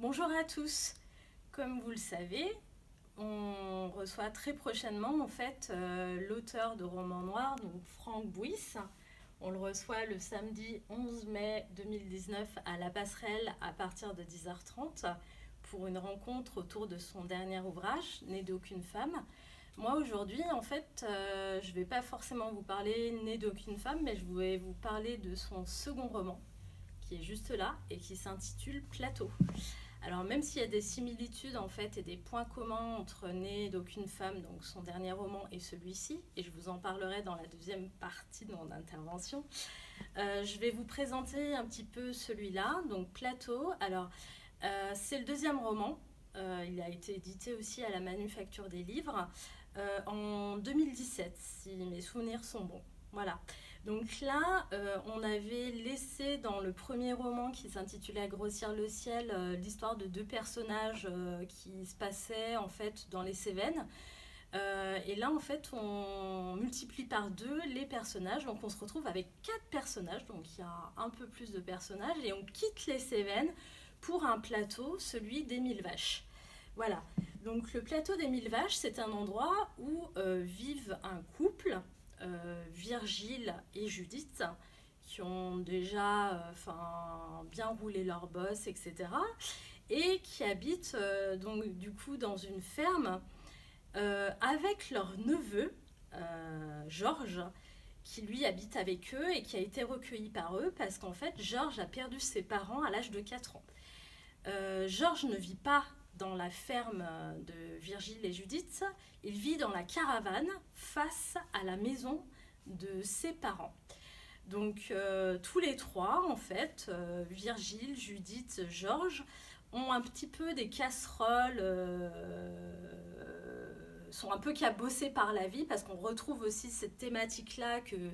Bonjour à tous. Comme vous le savez, on reçoit très prochainement l'auteur de romans noirs, donc Franck Bouys. On le reçoit le samedi 11 mai 2019 à la Passerelle à partir de 10h30 pour une rencontre autour de son dernier ouvrage, Né d'aucune femme. Moi aujourd'hui, je ne vais pas forcément vous parler Né d'aucune femme, mais je vais vous parler de son second roman, qui est juste là et qui s'intitule Plateau. Alors même s'il y a des similitudes et des points communs entre Né d'aucune femme, donc son dernier roman, et celui-ci, et je vous en parlerai dans la deuxième partie de mon intervention, je vais vous présenter un petit peu celui-là, donc Plateau. Alors c'est le deuxième roman, il a été édité aussi à la Manufacture des Livres en 2017, si mes souvenirs sont bons. Voilà. Donc là, on avait laissé dans le premier roman qui s'intitulait Grossir le ciel l'histoire de deux personnages qui se passaient dans les Cévennes. Et là, on multiplie par deux les personnages. Donc on se retrouve avec 4 personnages. Donc il y a un peu plus de personnages. Et on quitte les Cévennes pour un plateau, celui des Mille Vaches. Voilà. Donc le plateau des Mille Vaches, c'est un endroit où vivent un couple, Virgile et Judith, qui ont déjà bien roulé leur boss, etc. Et qui habitent donc du coup dans une ferme avec leur neveu, Georges, qui lui habite avec eux et qui a été recueilli par eux parce qu'en fait Georges a perdu ses parents à l'âge de 4 ans. Georges ne vit pas dans la ferme de Virgile et Judith, il vit dans la caravane face à la maison de ses parents. Donc tous les trois, Virgile, Judith, Georges, ont un petit peu des casseroles, sont un peu cabossés par la vie, parce qu'on retrouve aussi cette thématique-là que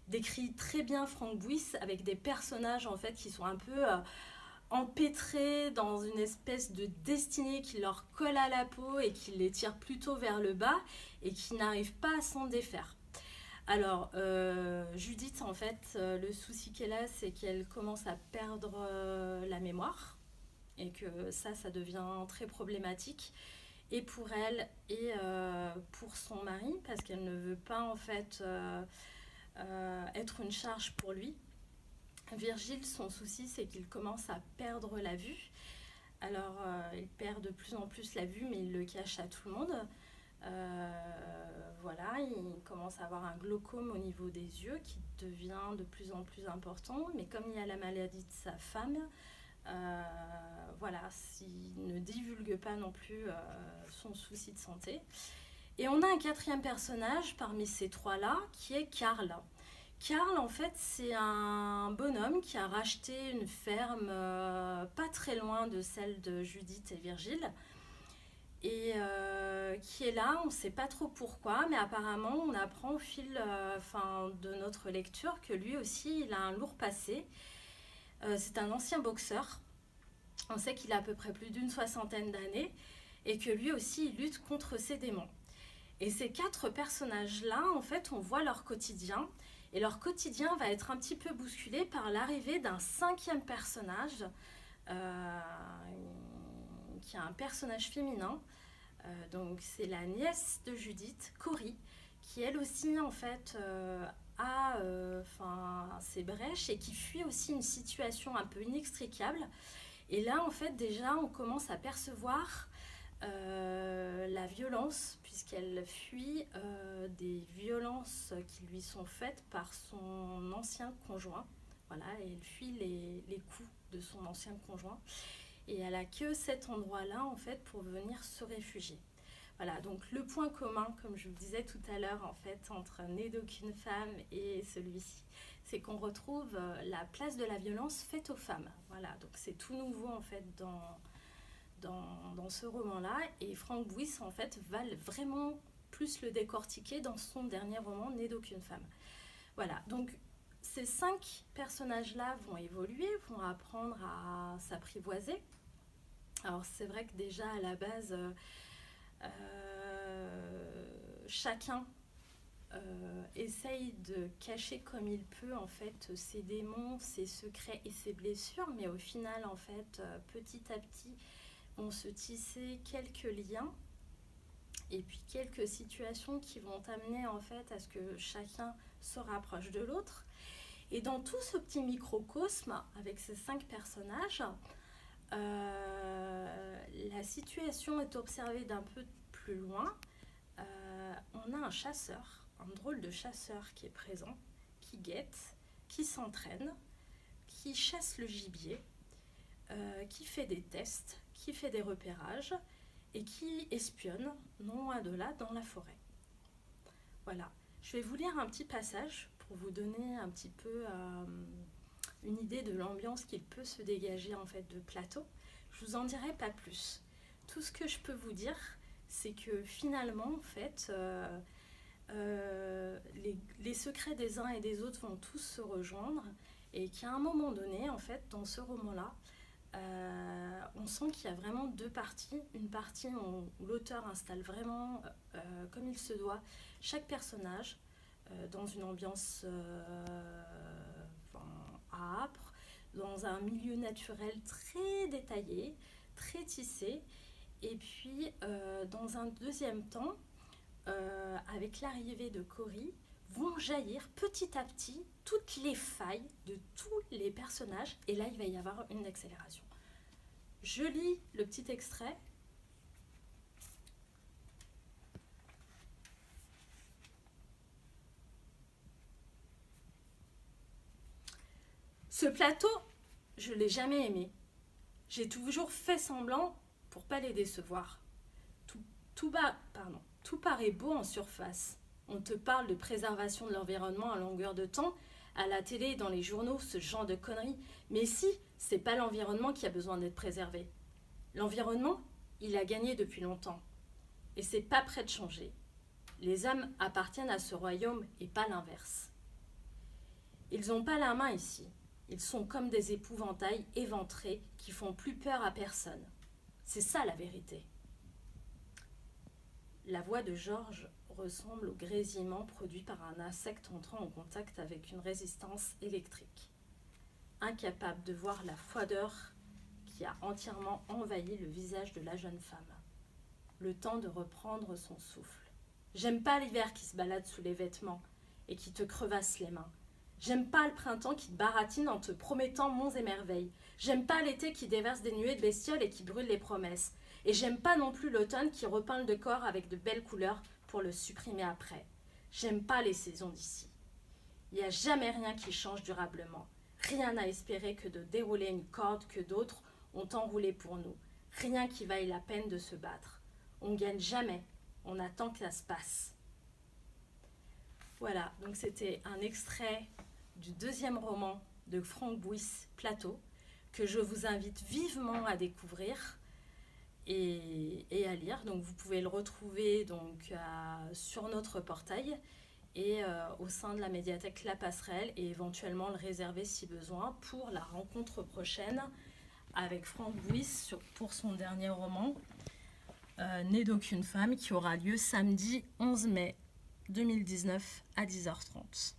décrit très bien Franck Bouys, avec des personnages qui sont un peu empêtrés dans une espèce de destinée qui leur colle à la peau et qui les tire plutôt vers le bas et qui n'arrivent pas à s'en défaire. Alors, Judith, le souci qu'elle a, c'est qu'elle commence à perdre la mémoire et que ça devient très problématique. Et pour elle et pour son mari, parce qu'elle ne veut pas être une charge pour lui. Virgile, son souci, c'est qu'il commence à perdre la vue. Alors, il perd de plus en plus la vue, mais il le cache à tout le monde. Il commence à avoir un glaucome au niveau des yeux qui devient de plus en plus important. Mais comme il y a la maladie de sa femme, s'il ne divulgue pas non plus son souci de santé. Et on a un quatrième personnage parmi ces trois-là qui est Karl. Karl, c'est un bonhomme qui a racheté une ferme pas très loin de celle de Judith et Virgile et qui est là, on ne sait pas trop pourquoi, mais apparemment on apprend au fil de notre lecture que lui aussi il a un lourd passé. C'est un ancien boxeur, on sait qu'il a à peu près plus d'une soixantaine d'années et que lui aussi il lutte contre ses démons. Et ces 4 personnages-là, on voit leur quotidien. Et leur quotidien va être un petit peu bousculé par l'arrivée d'un 5e personnage, qui est un personnage féminin. Donc c'est la nièce de Judith, Cory, qui elle aussi a ses brèches et qui fuit aussi une situation un peu inextricable. Et là déjà on commence à percevoir la violence, puisqu'elle fuit des violences qui lui sont faites par son ancien conjoint. Voilà, et elle fuit les coups de son ancien conjoint. Et elle a que cet endroit-là, pour venir se réfugier. Voilà, donc le point commun, comme je vous disais tout à l'heure, entre Né d'aucune femme et celui-ci, c'est qu'on retrouve la place de la violence faite aux femmes. Voilà, donc c'est tout nouveau, dans ce roman-là, et Franck Bouys va vraiment plus le décortiquer dans son dernier roman Né d'aucune femme. Voilà, donc ces 5 personnages-là vont évoluer, vont apprendre à s'apprivoiser. Alors c'est vrai que déjà à la base, chacun essaye de cacher comme il peut en fait ses démons, ses secrets et ses blessures, mais au final en fait petit à petit vont se tisser quelques liens et puis quelques situations qui vont amener en fait à ce que chacun se rapproche de l'autre. Et dans tout ce petit microcosme avec ces 5 personnages, la situation est observée d'un peu plus loin. On a un chasseur, un drôle de chasseur qui est présent, qui guette, qui s'entraîne, qui chasse le gibier, qui fait des tests, qui fait des repérages et qui espionne, non loin de là, dans la forêt. Voilà, je vais vous lire un petit passage pour vous donner un petit peu une idée de l'ambiance qu'il peut se dégager en fait de Plateau. Je vous en dirai pas plus. Tout ce que je peux vous dire, c'est que finalement, en fait, les secrets des uns et des autres vont tous se rejoindre et qu'à un moment donné, en fait, dans ce roman-là, on sent qu'il y a vraiment 2 parties. Une partie où l'auteur installe vraiment, comme il se doit, chaque personnage dans une ambiance âpre, dans un milieu naturel très détaillé, très tissé. Et puis, dans un deuxième temps, avec l'arrivée de Cory, vont jaillir petit à petit toutes les failles de tous les personnages. Et là, il va y avoir une accélération. Je lis le petit extrait. Ce plateau, je ne l'ai jamais aimé. J'ai toujours fait semblant pour pas les décevoir. Tout paraît beau en surface. On te parle de préservation de l'environnement à longueur de temps, à la télé et dans les journaux, ce genre de conneries. Mais si, c'est pas l'environnement qui a besoin d'être préservé. L'environnement, il a gagné depuis longtemps. Et c'est pas prêt de changer. Les hommes appartiennent à ce royaume et pas l'inverse. Ils n'ont pas la main ici. Ils sont comme des épouvantails éventrés qui font plus peur à personne. C'est ça la vérité. La voix de Georges ressemble au grésillement produit par un insecte entrant en contact avec une résistance électrique. Incapable de voir la froideur qui a entièrement envahi le visage de la jeune femme. Le temps de reprendre son souffle. J'aime pas l'hiver qui se balade sous les vêtements et qui te crevasse les mains. J'aime pas le printemps qui te baratine en te promettant monts et merveilles. J'aime pas l'été qui déverse des nuées de bestioles et qui brûle les promesses. Et j'aime pas non plus l'automne qui repeint le décor avec de belles couleurs pour le supprimer après. J'aime pas les saisons d'ici. Il n'y a jamais rien qui change durablement. Rien à espérer que de dérouler une corde que d'autres ont enroulée pour nous. Rien qui vaille la peine de se battre. On gagne jamais. On attend que ça se passe. Voilà, donc c'était un extrait du 2e roman de Franck Bouys, Plateau, que je vous invite vivement à découvrir et à lire. Donc vous pouvez le retrouver donc, sur notre portail et au sein de la médiathèque La Passerelle et éventuellement le réserver si besoin pour la rencontre prochaine avec Franck Bouys pour son dernier roman, Né d'aucune femme, qui aura lieu samedi 11 mai 2019 à 10h30.